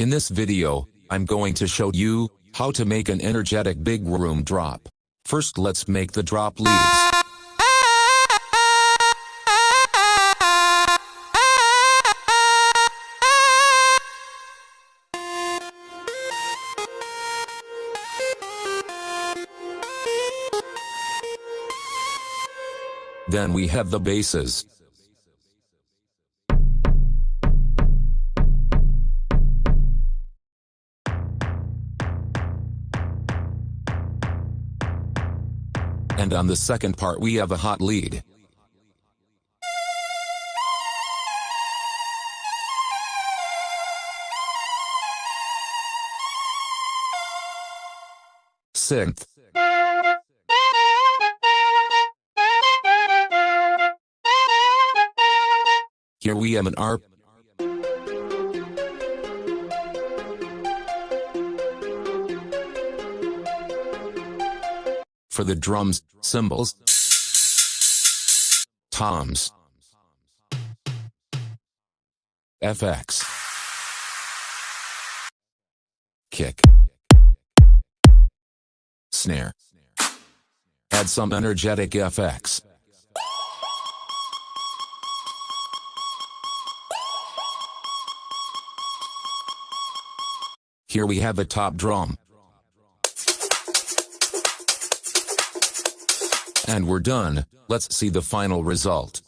In this video, I'm going to show you how to make an energetic big room drop. First, let's make the drop leads. Then we have the basses. And on the second part we have a hot lead. Synth. Here we have an ARP. For the drums, cymbals, toms, FX, kick, snare. Add some energetic FX. Here we have a top drum. And we're done. Let's see the final result.